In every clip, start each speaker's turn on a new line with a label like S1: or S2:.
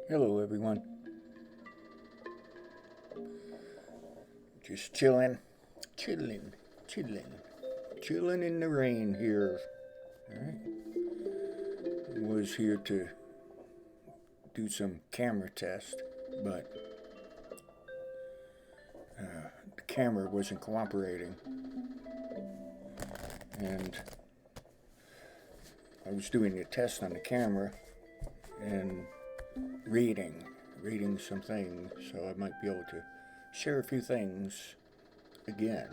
S1: Hello, everyone. Just chilling in the rain here. All right. Was here to do some camera test, but the camera wasn't cooperating, and I was doing a test on the camera and reading some things, so I might be able to share a few things again,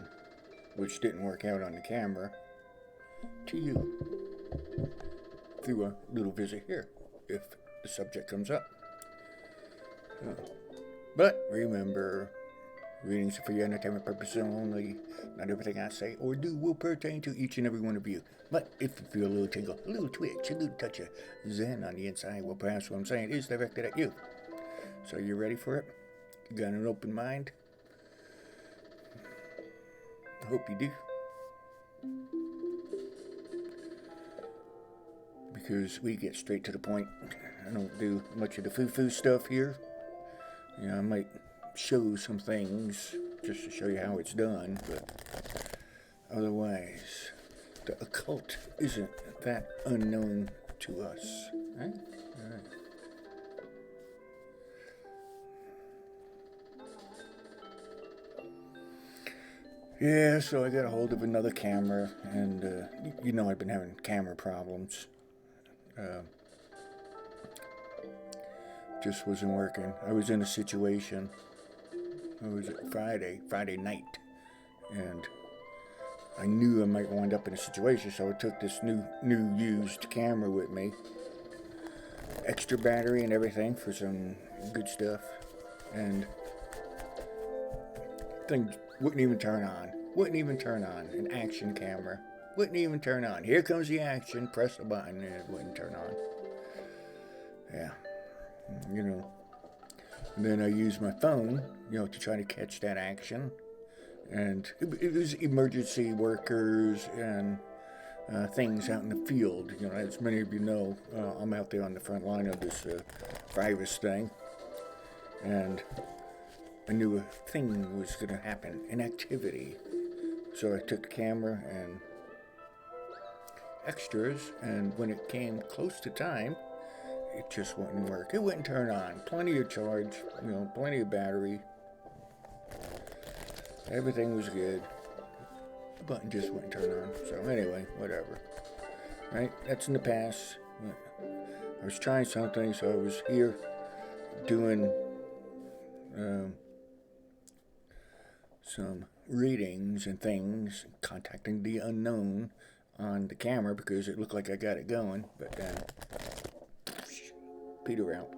S1: which didn't work out on the camera, to you through a little visit here, if the subject comes up. But remember, readings are for your entertainment purposes only. Not everything I say or do will pertain to each and every one of you. But if you feel a little tingle, a little twitch, a little touch of zen on the inside, well, perhaps what I'm saying is directed at you. So you ready for it? You got an open mind? I hope you do. Because we get straight to the point. I don't do much of the foo-foo stuff here. You know, I might show some things just to show you how it's done, but otherwise, the occult isn't that unknown to us, right? All right. Yeah, so I got a hold of another camera, and you know I've been having camera problems. Just wasn't working. I was in a situation. It was Friday night, and I knew I might wind up in a situation, so I took this new used camera with me, extra battery and everything for some good stuff, and thing wouldn't even turn on. An action camera wouldn't even turn on. Here comes the action, press the button, and it wouldn't turn on. Yeah, you know. And then I used my phone, to try to catch that action. And it was emergency workers and things out in the field. As many of you know, I'm out there on the front line of this virus thing. And I knew a thing was going to happen, an activity. So I took the camera and extras, and when it came close to time, it just wouldn't work. It wouldn't turn on. Plenty of charge, plenty of battery. Everything was good. The button just wouldn't turn on. So anyway, whatever. Right? That's in the past. I was trying something, so I was here doing some readings and things, contacting the unknown on the camera because it looked like I got it going, but then petered out.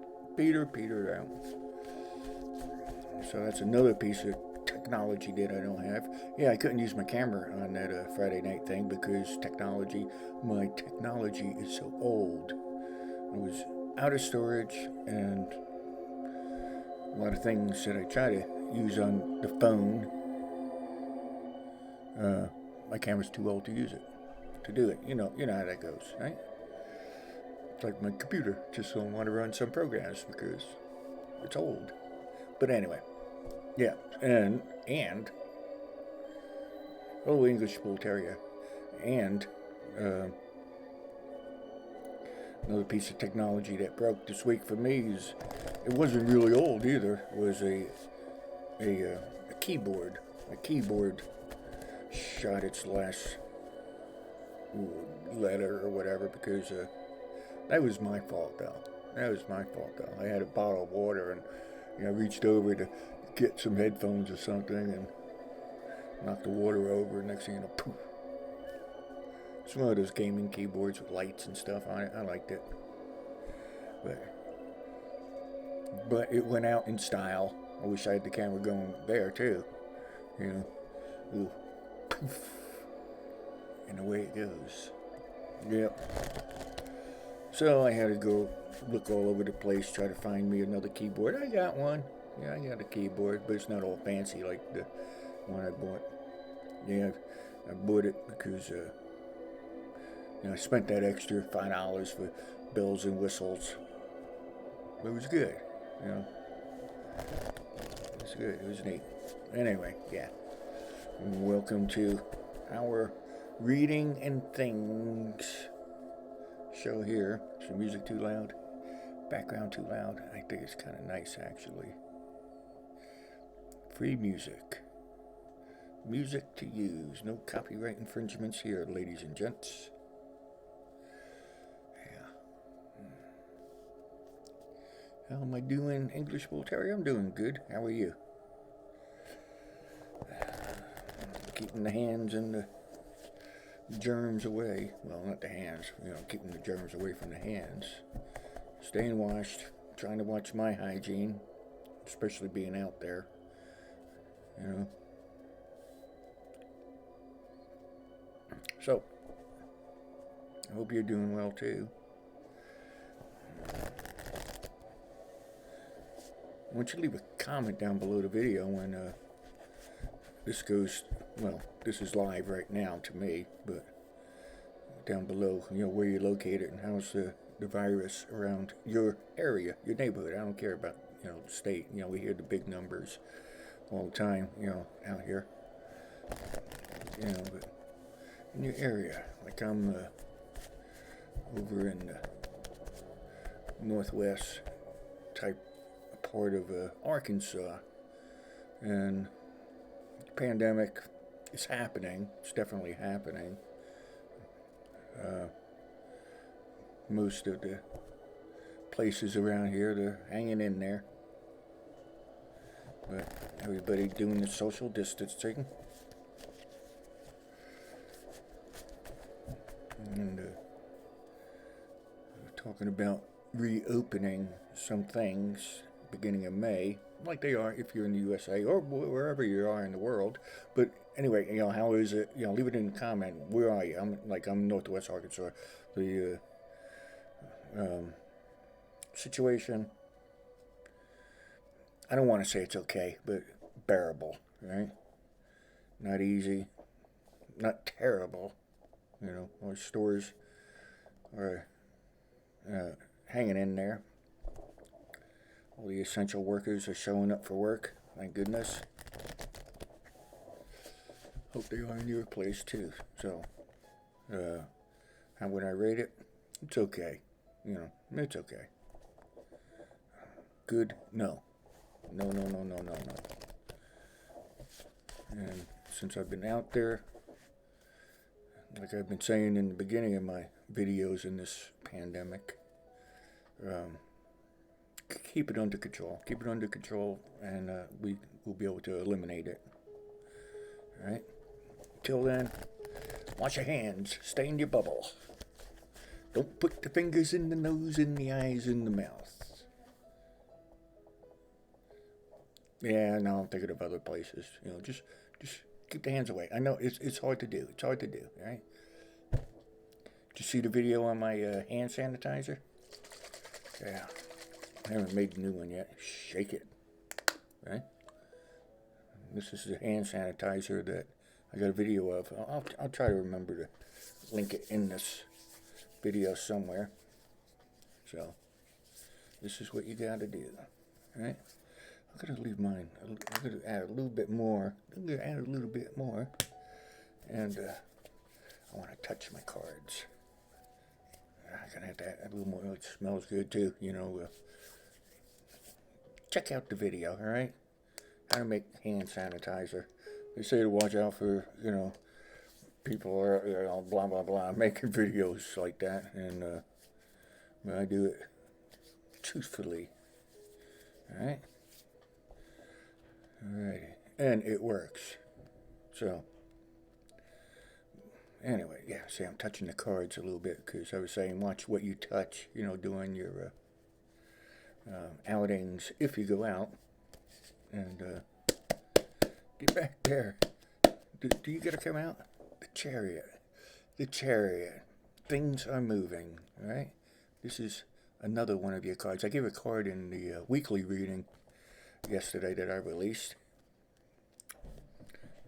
S1: So that's another piece of technology that I don't have. Yeah, I couldn't use my camera on that Friday night thing because my technology is so old. I was out of storage, and a lot of things that I try to use on the phone, my camera's too old to use it, to do it. You know how that goes, right? It's like my computer, just don't want to run some programs because it's old. But anyway, yeah, and English Bull Terrier, and another piece of technology that broke this week for me is, it wasn't really old either, was a keyboard. A keyboard shot its last letter or whatever because that was my fault though. I had a bottle of water and I reached over to get some headphones or something and knocked the water over. Next thing you know, poof. It's one of those gaming keyboards with lights and stuff on it. I liked it. But it went out in style. I wish I had the camera going there too. Ooh, poof. And away it goes. Yep. So I had to go look all over the place, try to find me another keyboard. I got one. Yeah, I got a keyboard, but it's not all fancy like the one I bought. Yeah, I bought it because I spent that extra $5 for bells and whistles. It was good. You know, it was good. It was neat. Anyway, yeah. Welcome to our reading and things show here. Is the music too loud? Background too loud? I think it's kind of nice, actually. Free music. Music to use. No copyright infringements here, ladies and gents. How am I doing, English Bull Terrier? I'm doing good. How are you? Keeping the hands and the germs away. Well, not the hands. You know, keeping the germs away from the hands. Staying washed. Trying to watch my hygiene, especially being out there. You know. So, I hope you're doing well too. I want you to leave a comment down below the video when this goes, well, this is live right now to me, but down below, you know, where you're located and how's the virus around your area, your neighborhood. I don't care about, you know, the state. You know, we hear the big numbers all the time, you know, out here. You know, but in your area, like I'm over in the northwest type part of Arkansas, and the pandemic is happening. It's definitely happening. Most of the places around here, they're hanging in there, but everybody doing the social distancing, and we're talking about reopening some things beginning of May, like they are if you're in the USA or wherever you are in the world. But anyway, you know, how is it? You know, leave it in the comment. Where are you? I'm Northwest Arkansas. The situation, I don't want to say it's okay, but bearable, right? Not easy, not terrible. You know, our stores are hanging in there. All the essential workers are showing up for work. Thank goodness. Hope they are in your place too. So, how would I rate it? It's okay. You know, it's okay. Good? No. No. And since I've been out there, like I've been saying in the beginning of my videos in this pandemic, keep it under control. Keep it under control, and we will be able to eliminate it. All right? Till then, wash your hands. Stay in your bubble. Don't put the fingers in the nose, in the eyes, in the mouth. Yeah, no, I'm thinking of other places. You know, just keep the hands away. I know it's hard to do. It's hard to do, right? Did you see the video on my hand sanitizer? Yeah. I haven't made the new one yet. Shake it. Right? This is the hand sanitizer that I got a video of. I'll try to remember to link it in this video somewhere. So, this is what you got to do. Right? I'm going to leave mine. I'm going to add a little bit more. And I want to touch my cards. I'm going to have to add a little more. It smells good too, you know. Check out the video, alright? How to make hand sanitizer. They say to watch out for, you know, people are, you know, blah, blah, blah, making videos like that. And I do it truthfully. Alright? Alrighty. And it works. So, anyway, yeah, see, I'm touching the cards a little bit because I was saying watch what you touch, you know, doing your outings if you go out. And get back there. Do you gotta come out? The chariot. Things are moving, right? This is another one of your cards. I gave a card in the weekly reading yesterday that I released.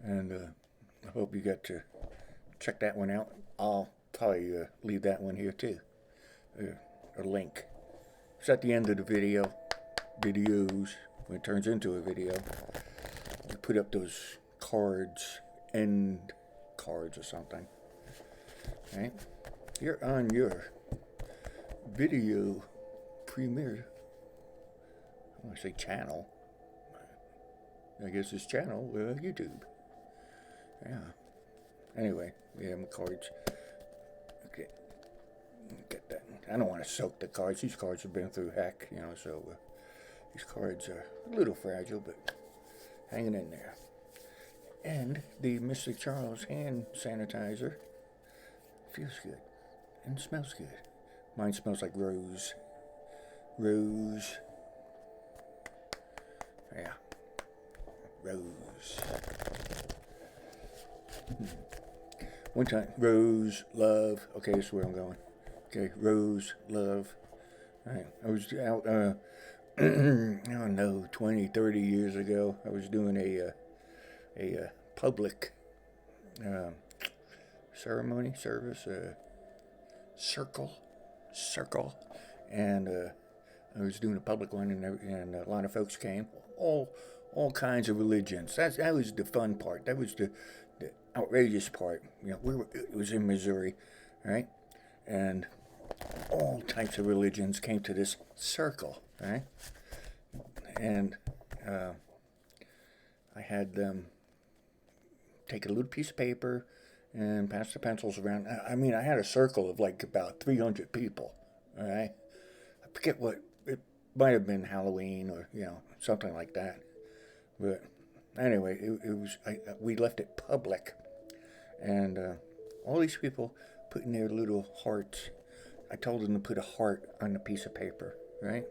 S1: And I hope you got to check that one out. I'll probably leave that one here too. A link. It's at the end of the video. videos, when it turns into a video, you put up those cards, end cards or something, right? You're on your video premiere, I want to say channel, I guess it's channel, YouTube. Yeah. Anyway, we have my cards. Okay. Get that. I don't want to soak the cards. These cards have been through heck, so these cards are a little fragile, but hanging in there. And the MysticCharles hand sanitizer feels good and smells good. Mine smells like rose. Rose. Yeah. Rose. One time, rose, love. Okay, that's where I'm going. Okay, rose, love. All right, I was out, I don't know, 20, 30 years ago. I was doing a public ceremony, service, circle, and I was doing a public one, and a lot of folks came, all kinds of religions. That was the fun part. That was the outrageous part. It was in Missouri, right? And all types of religions came to this circle, right? And I had them take a little piece of paper and pass the pencils around. I mean, I had a circle of like about 300 people, all right? I forget what, it might have been Halloween or, something like that. But anyway, we left it public. And all these people putting their little hearts. I told them to put a heart on a piece of paper, right?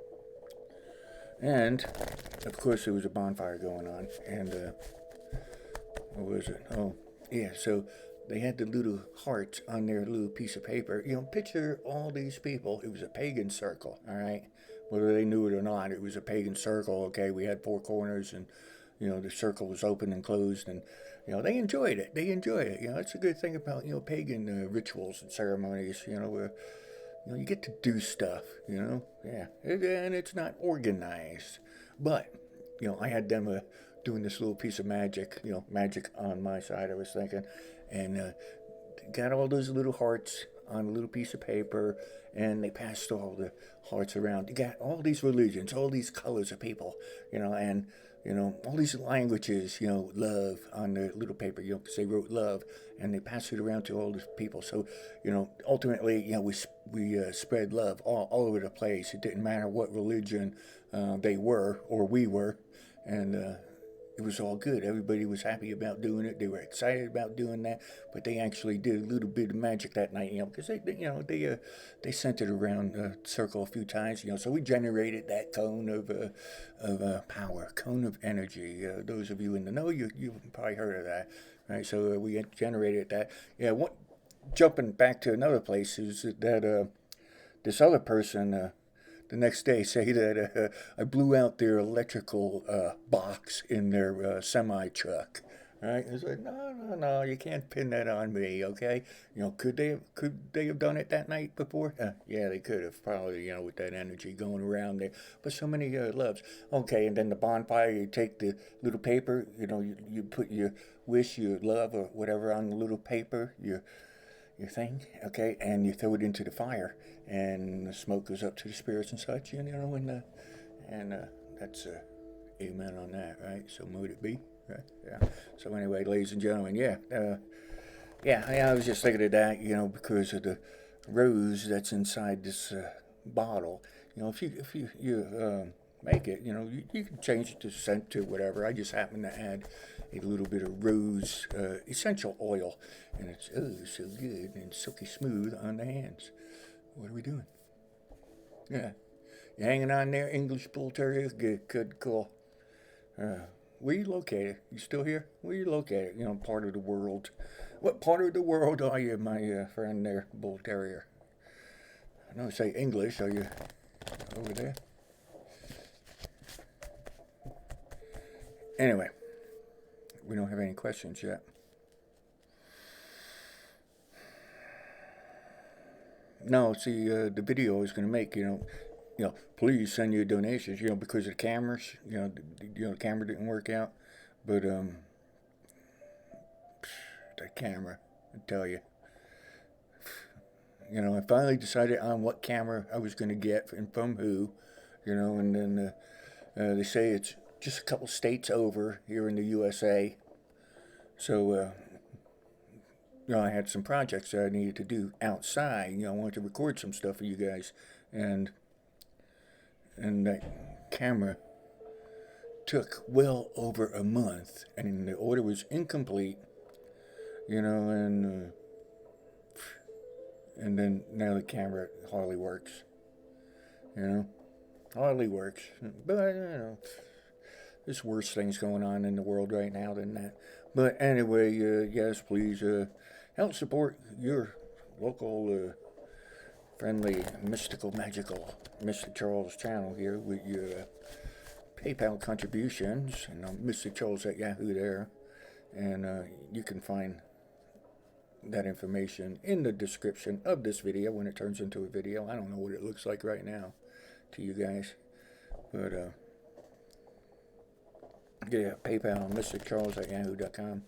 S1: And, of course, there was a bonfire going on. And, what was it? Oh, yeah, so they had the little hearts on their little piece of paper. Picture all these people. It was a pagan circle, all right? Whether they knew it or not, it was a pagan circle, okay? We had four corners, and, the circle was open and closed, and, they enjoyed it. It's a good thing about, pagan rituals and ceremonies, where, you get to do stuff, yeah. And it's not organized. But, I had them doing this little piece of magic, magic on my side, I was thinking, and got all those little hearts on a little piece of paper, and they passed all the hearts around. You got all these religions, all these colors of people, and all these languages, love on the little paper, because they wrote love, and they passed it around to all the people. So, ultimately, we spread love all over the place. It didn't matter what religion they were or we were, and it was all good. Everybody was happy about doing it. They were excited about doing that, but they actually did a little bit of magic that night, because they sent it around the circle a few times, so we generated that cone of power, cone of energy. Those of you in the know, you've probably heard of that, right? So we generated that. Yeah, jumping back to another place is that this other person, the next day say that I blew out their electrical box in their semi-truck. Right? It's like, no, you can't pin that on me, okay? Could they have done it that night before? Yeah, they could have, probably, with that energy going around there. But so many loves. Okay, and then the bonfire, you take the little paper, you put your wish, your love, or whatever on the little paper, your thing, okay, and you throw it into the fire, and the smoke goes up to the spirits and such, and that's amen on that, right? So mote it be, right? Yeah. So anyway, ladies and gentlemen, I was just thinking of that, because of the rose that's inside this bottle. If you make it, you can change it to scent to whatever. I just happen to add a little bit of rose essential oil, and it's so good and silky smooth on the hands. What are we doing? Yeah, you hanging on there, English Bull Terrier? Good, cool. Where you located? You still here? Where you located? Part of the world. What part of the world are you, my friend there, Bull Terrier? I know you say English. Are you over there? Anyway, we don't have any questions yet. No, see, the video I was going to make, please send your donations, because of the cameras, the camera didn't work out. But, that camera, I tell you. I finally decided on what camera I was going to get and from who, and then they say it's just a couple states over here in the USA. So, I had some projects that I needed to do outside. I wanted to record some stuff for you guys. And that camera took well over a month. And the order was incomplete, and then now the camera hardly works. Hardly works. But, there's worse things going on in the world right now than that. But anyway, yes, please help support your local friendly, mystical, magical MysticCharles channel here with your PayPal contributions. And I'm MysticCharles at Yahoo there. And you can find that information in the description of this video when it turns into a video. I don't know what it looks like right now to you guys. But, yeah, PayPal, MysticCharles at Yahoo.com.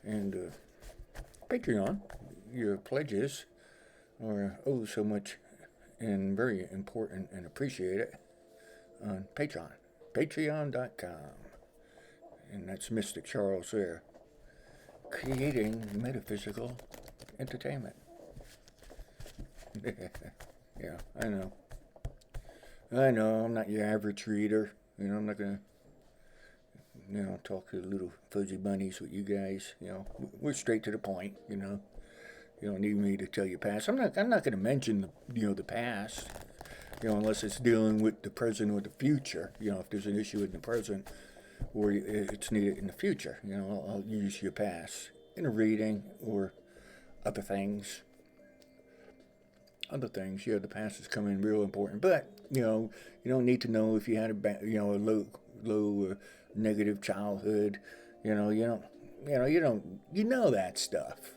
S1: And Patreon, your pledges are so much and very important and appreciated on Patreon. Patreon.com. And that's MysticCharles there. Creating metaphysical entertainment. Yeah, I know. I'm not your average reader. I'm not going to, talk to the little fuzzy bunnies with you guys. We're straight to the point, You don't need me to tell you past. I'm not going to mention the past, unless it's dealing with the present or the future. If there's an issue in the present or it's needed in the future, I'll use your past in a reading or other things. The past is coming real important. But, you don't need to know if you had a low negative childhood. You know that stuff.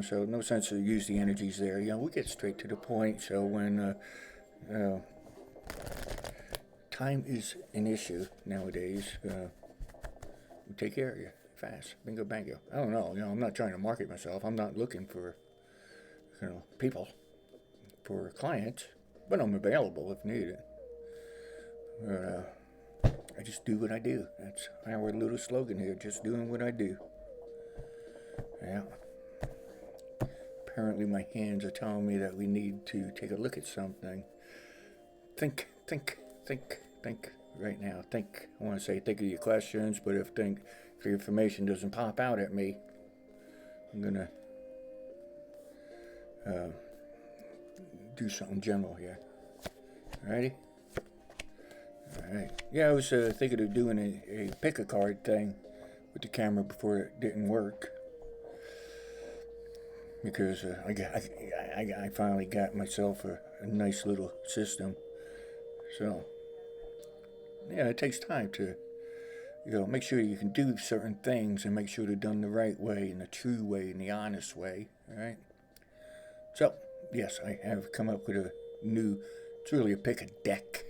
S1: So no sense to use the energies there. We get straight to the point. So when time is an issue nowadays, we take care of you fast. Bingo, bango. I don't know. I'm not trying to market myself. I'm not looking for, people, for clients, but I'm available if needed. I just do what I do. That's our little slogan here. Just doing what I do. Yeah. Apparently my hands are telling me that we need to take a look at something. Think right now. I want to say think of your questions, but if the information doesn't pop out at me, I'm going to do something general here. Alrighty? Alright. Yeah, I was thinking of doing a pick-a-card thing with the camera before it didn't work. Because I finally got myself a nice little system. So, yeah, it takes time to, make sure you can do certain things and make sure they're done the right way, in the true way, in the honest way. Alright? So, yes, I have come up with a new, it's really a pick-a-deck.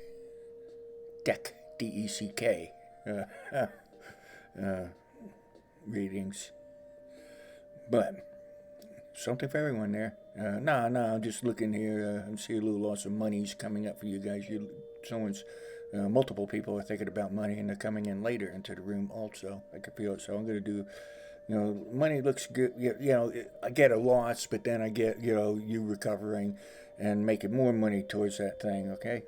S1: Deck, D-E-C-K. Readings. But something for everyone there. No, I'm just looking here. I'm seeing a little loss of money's coming up for you guys. Multiple people are thinking about money, and they're coming in later into the room also. I can feel it. So I'm going to do, money looks good. I get a loss, but then I get, you recovering and making more money towards that thing, okay?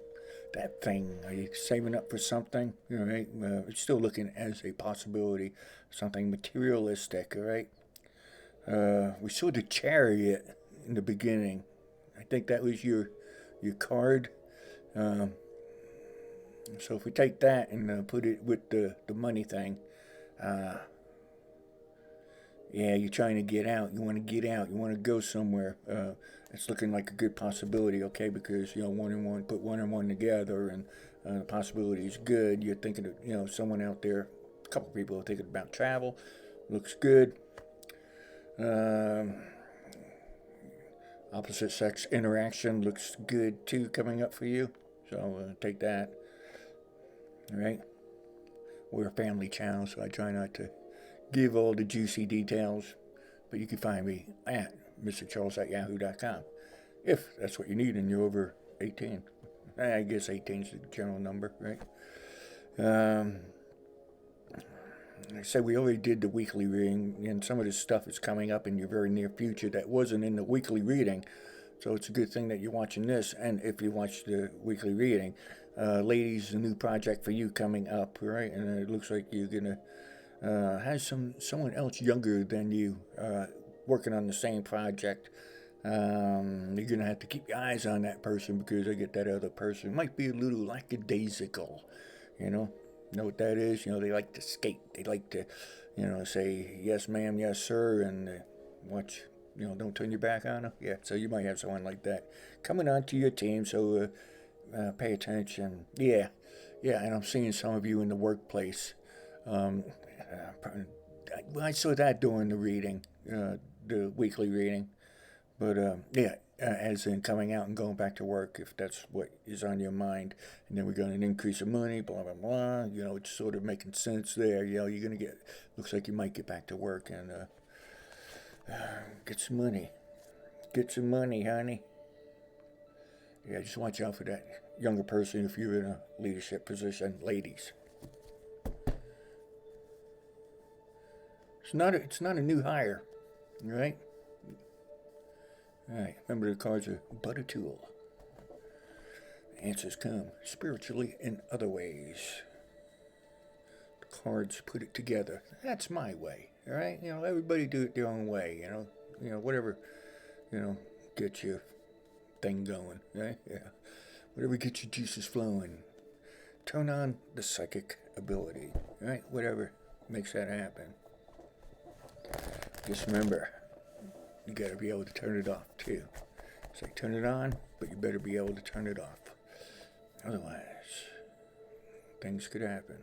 S1: That thing, are you saving up for something? Right? It's still looking as a possibility, something materialistic, all right? We saw the Chariot in the beginning. I think that was your card. So if we take that and put it with the money thing, yeah, you're trying to get out. You want to get out. You want to go somewhere. It's looking like a good possibility, okay? Because one and one, put one and one together, and the possibility is good. You're thinking of someone out there. A couple people are thinking about travel. Looks good. Opposite sex interaction looks good too coming up for you. So take that. All right. We're a family channel, so I try not to give all the juicy details. But you can find me at MysticCharles@yahoo.com if that's what you need and you're over 18. I guess 18 is the general number, right? Like I said, we already did the weekly reading, and some of this stuff is coming up in your very near future that wasn't in the weekly reading. So it's a good thing that you're watching this, and if you watch the weekly reading, ladies, a new project for you coming up, right? And it looks like you're gonna have someone else younger than you working on the same project. You're gonna have to keep your eyes on that person because I get that other person might be a little lackadaisical, you know. Know what that is? You know, they like to skate. They like to, say yes, ma'am, yes, sir, and watch. Don't turn your back on them. Yeah, so you might have someone like that coming onto your team. So pay attention. Yeah, and I'm seeing some of you in the workplace. I saw that during the reading, the weekly reading. But as in coming out and going back to work, if that's what is on your mind. And then we're going to increase the money, blah, blah, blah. It's sort of making sense there. You're going to looks like you might get back to work and get some money. Get some money, honey. Yeah, just watch out for that younger person if you're in a leadership position, ladies. It's not a new hire, right? All right, remember the cards are but a tool. Answers come spiritually in other ways. The cards put it together. That's my way, all right? Everybody do it their own way, whatever, get your thing going, right? Yeah. Whatever gets your juices flowing. Turn on the psychic ability, right? Whatever makes that happen. Just remember, you gotta be able to turn it off too. It's like turn it on, but you better be able to turn it off. Otherwise, things could happen.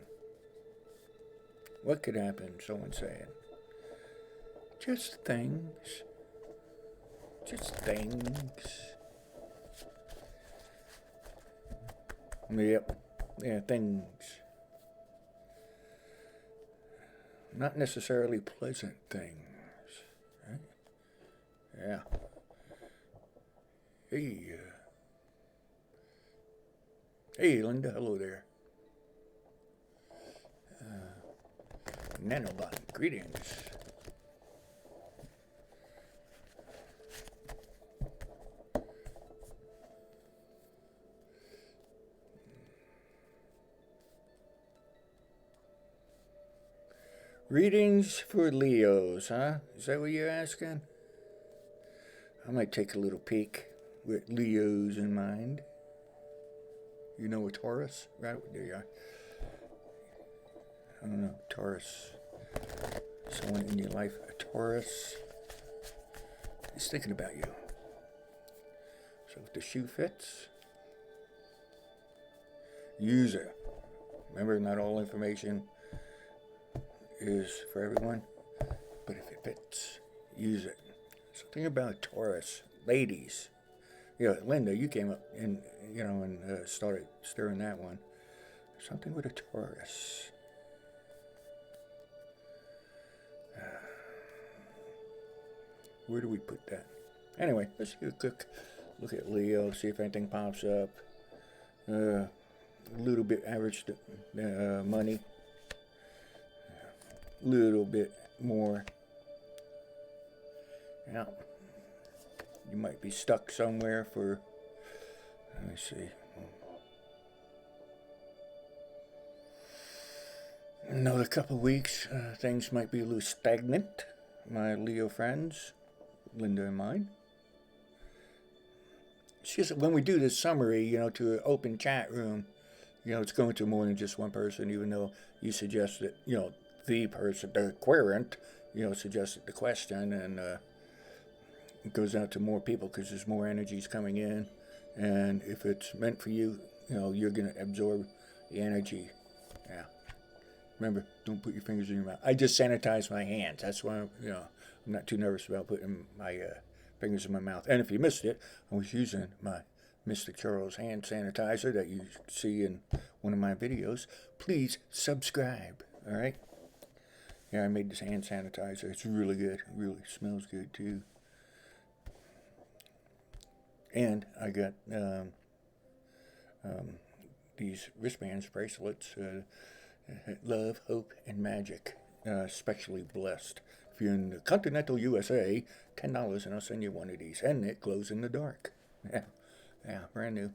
S1: What could happen? Someone's saying. Just things. Just things. Yep. Yeah, things. Not necessarily pleasant things. Right? Yeah. Hey, Linda. Hello there. Nanobot. Greetings. Readings for Leos, huh? Is that what you're asking? I might take a little peek with Leos in mind. You know a Taurus? Right there you are. I don't know, Taurus. Someone in your life, a Taurus, is thinking about you. So if the shoe fits, use it. Remember, not all information is for everyone, but if it fits, use it. Something about Taurus, ladies. Yeah, Linda, you came up and started stirring that one. Something with a Taurus. Where do we put that? Anyway, let's do a quick look at Leo, see if anything pops up. A little bit average money. Little bit more. Yeah. You might be stuck somewhere for, let me see, another couple weeks. Things might be a little stagnant, my Leo friends, Linda and mine. It's just when we do this summary, to an open chat room, it's going to more than just one person, even though you suggested, the person, the querent, suggested the question, and it goes out to more people because there's more energies coming in, and if it's meant for you, you're going to absorb the energy. Yeah. Remember, don't put your fingers in your mouth. I just sanitize my hands. That's why I'm not too nervous about putting my fingers in my mouth. And if you missed it, I was using my MysticCharles hand sanitizer that you see in one of my videos. Please subscribe, all right? Yeah, I made this hand sanitizer. It's really good. It really smells good, too. And I got these wristbands, bracelets, Love, Hope, and Magic, especially blessed. If you're in the continental USA, $10 and I'll send you one of these. And it glows in the dark. Yeah, brand new.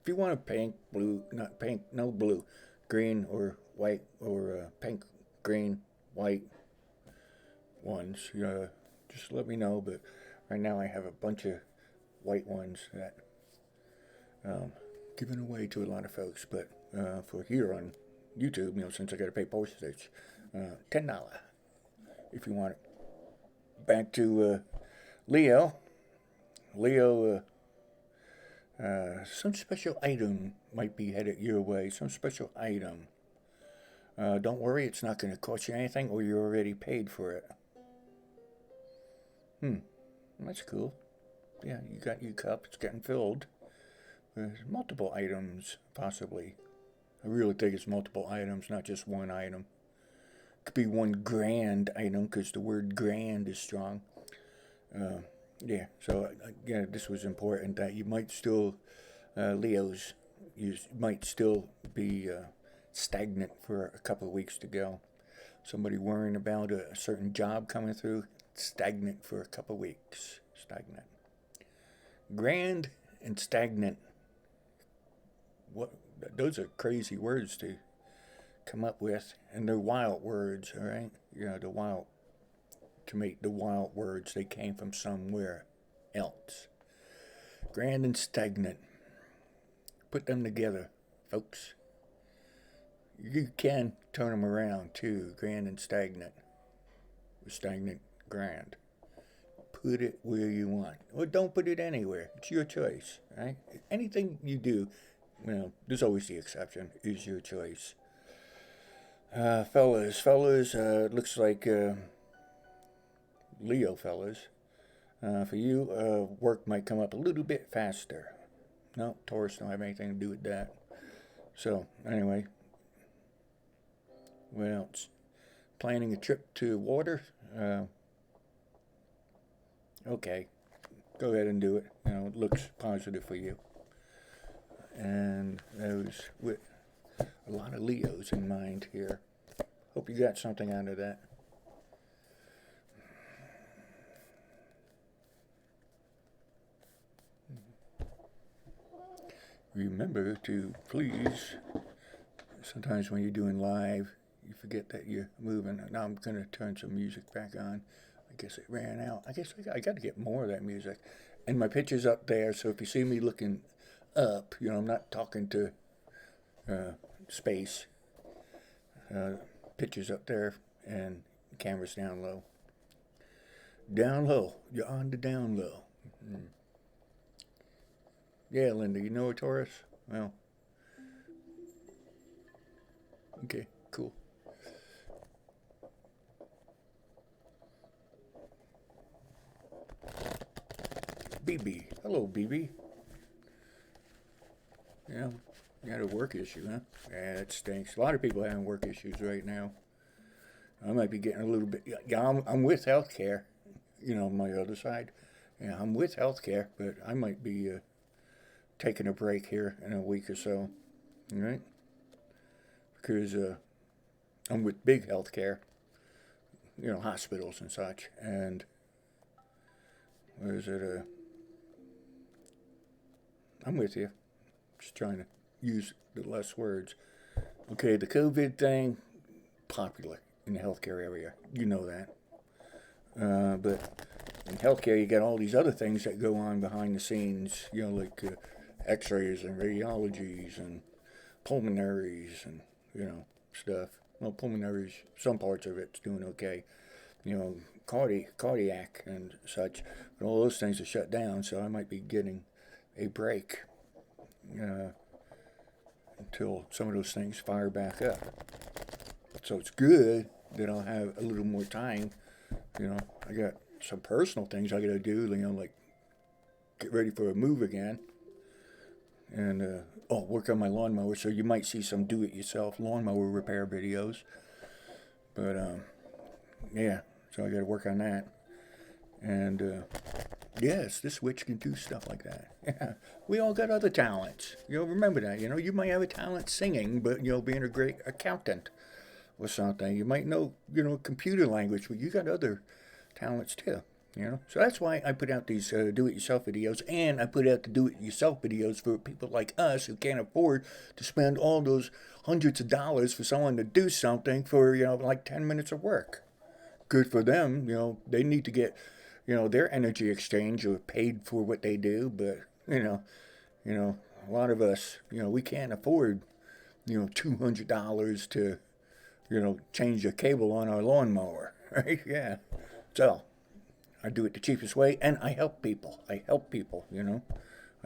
S1: If you want a pink, blue, not pink, no blue, green or white, or pink, green, white ones, just let me know. But right now I have a bunch of white ones that giving away to a lot of folks. But for here on YouTube, since I got to pay postage, $10 if you want it. Back to Leo. Some special item might be headed your way. Some special item. Don't worry, it's not going to cost you anything, or you already paid for it. That's cool. Yeah, you got your cup. It's getting filled. There's multiple items, possibly. I really think it's multiple items, not just one item. Could be one grand item, because the word grand is strong. Yeah, so this was important that you might still, Leos, you might still be stagnant for a couple of weeks to go. Somebody worrying about a certain job coming through, stagnant for a couple of weeks. Stagnant. Grand and stagnant. What? Those are crazy words to come up with, and they're wild words, all right? To make the wild words, they came from somewhere else. Grand and stagnant. Put them together, folks. You can turn them around too, grand and stagnant. Or stagnant, grand. Put it where you want. Or don't put it anywhere. It's your choice, right? Anything you do, there's always the exception, is your choice. Fellas, looks like Leo fellas, for you, work might come up a little bit faster. No, Taurus don't have anything to do with that. So, anyway, what else? Planning a trip to water? Okay, go ahead and do it. It looks positive for you. And those with a lot of Leos in mind here. Hope you got something out of that. Remember to please, sometimes when you're doing live, you forget that you're moving. Now I'm going to turn some music back on. I guess it ran out. I guess I got to get more of that music. And my picture's up there, so if you see me looking up, I'm not talking to space. Picture's up there, and camera's down low. Down low. You're on the down low. Yeah, Linda, you know a Taurus? Well, okay, cool. BB. Hello, BB. Yeah, you had a work issue, huh? Yeah, that stinks. A lot of people are having work issues right now. I might be getting a little bit... Yeah, I'm with healthcare, on my other side. Yeah, I'm with healthcare, but I might be taking a break here in a week or so, all right? Because I'm with big healthcare, hospitals and such, and where is it? I'm with you. Just trying to use the less words. Okay, the COVID thing, popular in the healthcare area. You know that. But in healthcare, you got all these other things that go on behind the scenes, like x-rays and radiologies and pulmonaries and, stuff. Well, pulmonaries, some parts of it's doing okay. Cardiac and such. But all those things are shut down, so I might be getting a break until some of those things fire back up. So it's good that I'll have a little more time. I got some personal things I got to do, like get ready for a move again. And, work on my lawnmower. So you might see some do-it-yourself lawnmower repair videos. But, yeah, so I got to work on that. And, yes, this witch can do stuff like that. Yeah, we all got other talents. Remember that. You might have a talent singing, but, being a great accountant or something. You might know, computer language, but you got other talents too. So that's why I put out these do-it-yourself videos, and I put out the do-it-yourself videos for people like us who can't afford to spend all those hundreds of dollars for someone to do something for, like 10 minutes of work. Good for them, they need to get, their energy exchange or paid for what they do, but, a lot of us, we can't afford, $200 to, change the cable on our lawnmower, right? Yeah. So I do it the cheapest way, and I help people. I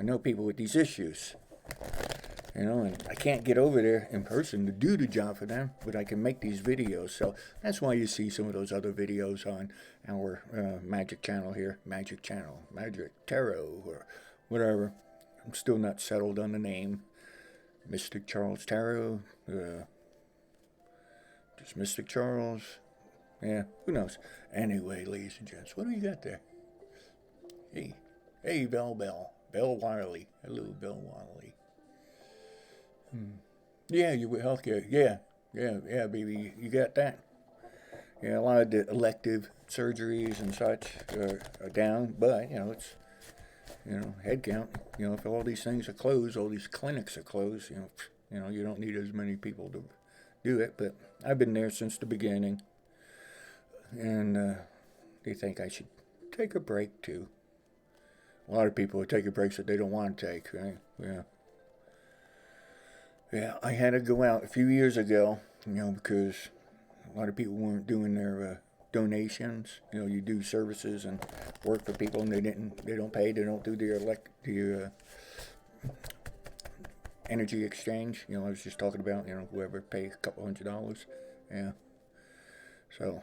S1: know people with these issues, and I can't get over there in person to do the job for them, but I can make these videos. So that's why you see some of those other videos on our Magick channel here. Magick channel, Magick Tarot, or whatever. I'm still not settled on the name. MysticCharles Tarot, just MysticCharles. Yeah, who knows? Anyway, ladies and gents, what do you got there? Hey, Bell Wiley. Hello, Bell Wiley. Yeah, you with healthcare. Yeah, baby, you got that? Yeah, a lot of the elective surgeries and such are down, but, it's, head count. If all these things are closed, all these clinics are closed, you don't need as many people to do it, but I've been there since the beginning. And they think I should take a break, too. A lot of people are taking breaks that they don't want to take, right? Yeah. Yeah, I had to go out a few years ago, because a lot of people weren't doing their donations. You do services and work for people, and they don't pay. They don't do the energy exchange. I was just talking about, whoever pays a couple $100. Yeah. So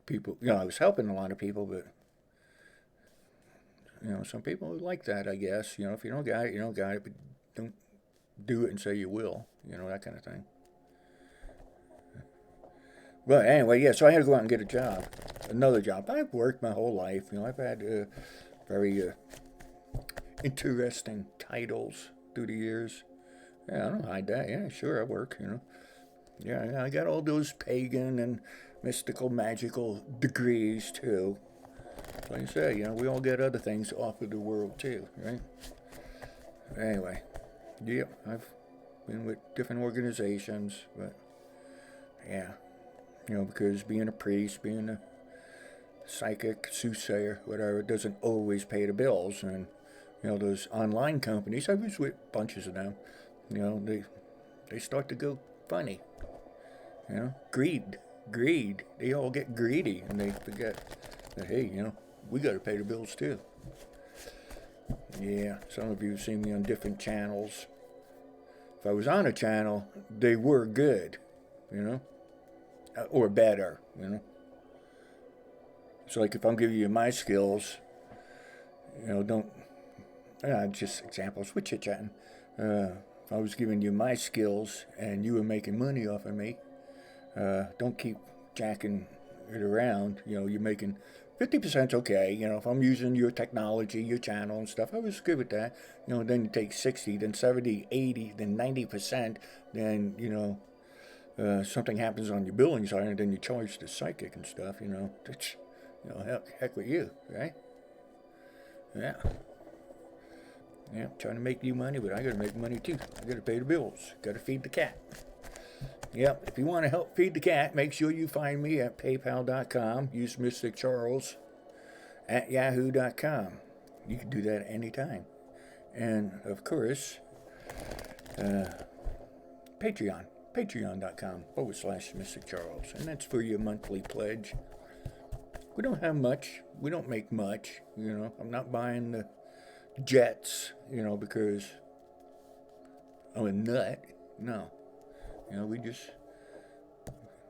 S1: people, I was helping a lot of people, but, some people like that, I guess. If you don't got it, you don't got it, but don't do it and say you will, that kind of thing. But anyway, yeah, so I had to go out and get a job, another job. I've worked my whole life, I've had very interesting titles through the years. Yeah, I don't hide that. Yeah, sure, I work, Yeah, I got all those pagan and mystical, magical degrees, too. Like I say, we all get other things to offer the world, too, right? Anyway, I've been with different organizations, but, yeah, because being a priest, being a psychic, soothsayer, whatever, doesn't always pay the bills. And, those online companies, I was with bunches of them, they start to go funny. Greed. They all get greedy, and they forget that, hey, we got to pay the bills too. Yeah, some of you have seen me on different channels. If I was on a channel, they were good, or better, So like if I'm giving you my skills, just examples, we're chit-chatting. If I was giving you my skills and you were making money off of me, don't keep jacking it around. You're making 50% okay. If I'm using your technology, your channel and stuff, I was good with that. Then you take 60, then 70, 80, then 90%. Then, something happens on your billing side, and then you charge the psychic and stuff, It's, heck with you, right? Yeah. Yeah, trying to make you money, but I got to make money too. I got to pay the bills. Got to feed the cat. Yep, if you want to help feed the cat, make sure you find me at paypal.com. Use MysticCharles at yahoo.com. You can do that anytime. And, of course, Patreon. Patreon.com/MysticCharles. And that's for your monthly pledge. We don't have much. We don't make much. I'm not buying the jets, because I'm a nut. No. We just,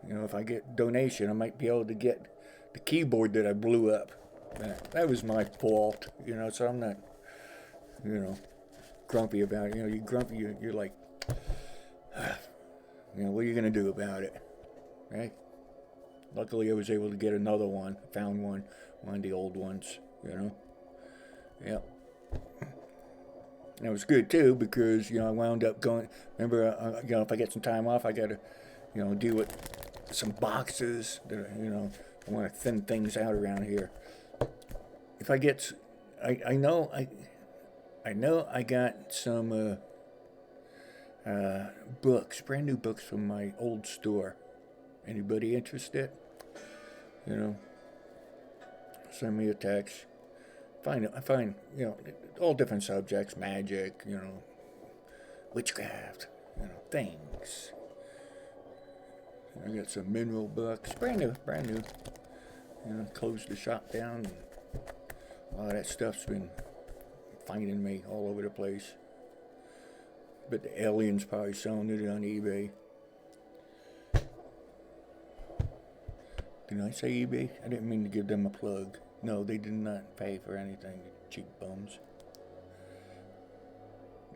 S1: if I get donation, I might be able to get the keyboard that I blew up. That was my fault, so I'm not you know, grumpy about it. You know, you're grumpy. You're like, you know, what are you gonna do about it, right? Luckily, I was able to get another one. Found one of the old ones. You know, yep. And it was good too because I wound up going. Remember, if I get some time off, I gotta, deal with some boxes that I want to thin things out around here. If I get, I know I got some books, brand new books from my old store. Anybody interested? Send me a text. I find all different subjects, magic, witchcraft, things. I got some mineral books, brand new. Closed the shop down. And a lot of that stuff's been finding me all over the place. But the aliens probably selling it on eBay. Did I say eBay? I didn't mean to give them a plug. No, they did not pay for anything, cheap bums.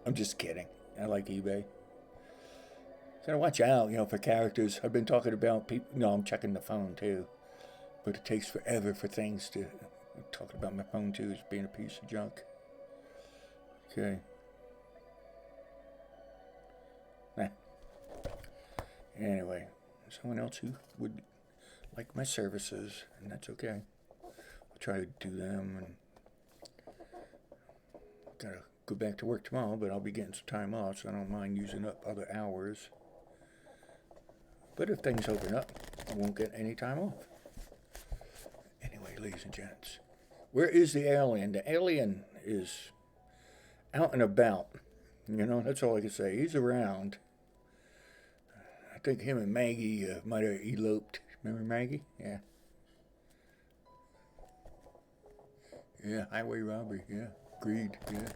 S1: I'm just kidding. I like eBay. Gotta watch out, for characters. I've been talking about people. No, I'm checking the phone too. But it takes forever for things to. I'm talking about my phone too as being a piece of junk. Okay. Nah. Anyway, someone else who would like my services, and that's okay. I'll try to do them, and gotta go back to work tomorrow, but I'll be getting some time off, so I don't mind using up other hours. But if things open up, I won't get any time off. Anyway, ladies and gents, where is the alien? The alien is out and about. That's all I can say. He's around. I think him and Maggie might have eloped. Remember Maggie? Yeah. Yeah, highway robbery. Yeah, greed. Yeah.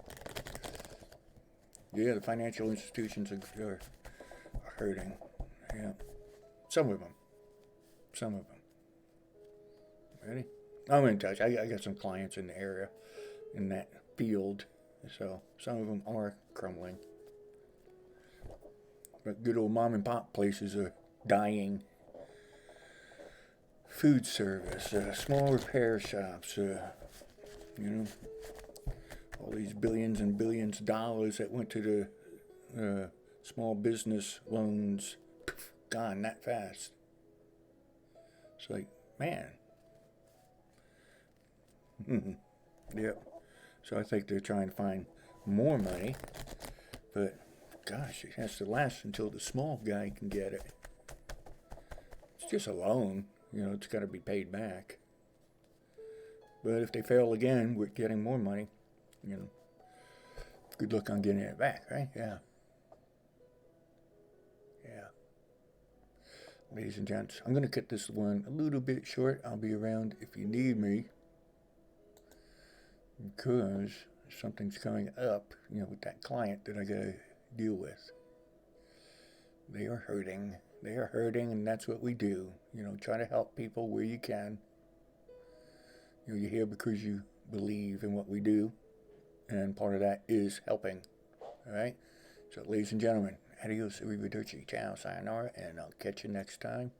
S1: Yeah, the financial institutions are hurting. Yeah. Some of them. Ready? I'm in touch. I got some clients in the area, in that field. So some of them are crumbling. But good old mom and pop places are dying. Food service, small repair shops, all these billions and billions of dollars that went to the small business loans, gone that fast. It's like, man. Yep. So I think they're trying to find more money, but gosh, it has to last until the small guy can get it. It's just a loan, it's got to be paid back. But if they fail again, we're getting more money, Good luck on getting it back, right? Yeah. Ladies and gents, I'm going to cut this one a little bit short. I'll be around if you need me, because something's coming up, with that client that I got to deal with. They are hurting, and that's what we do. Try to help people where you can. You're here because you believe in what we do, and part of that is helping. All right? So, ladies and gentlemen, adios, arrivederci, ciao, sayonara, and I'll catch you next time.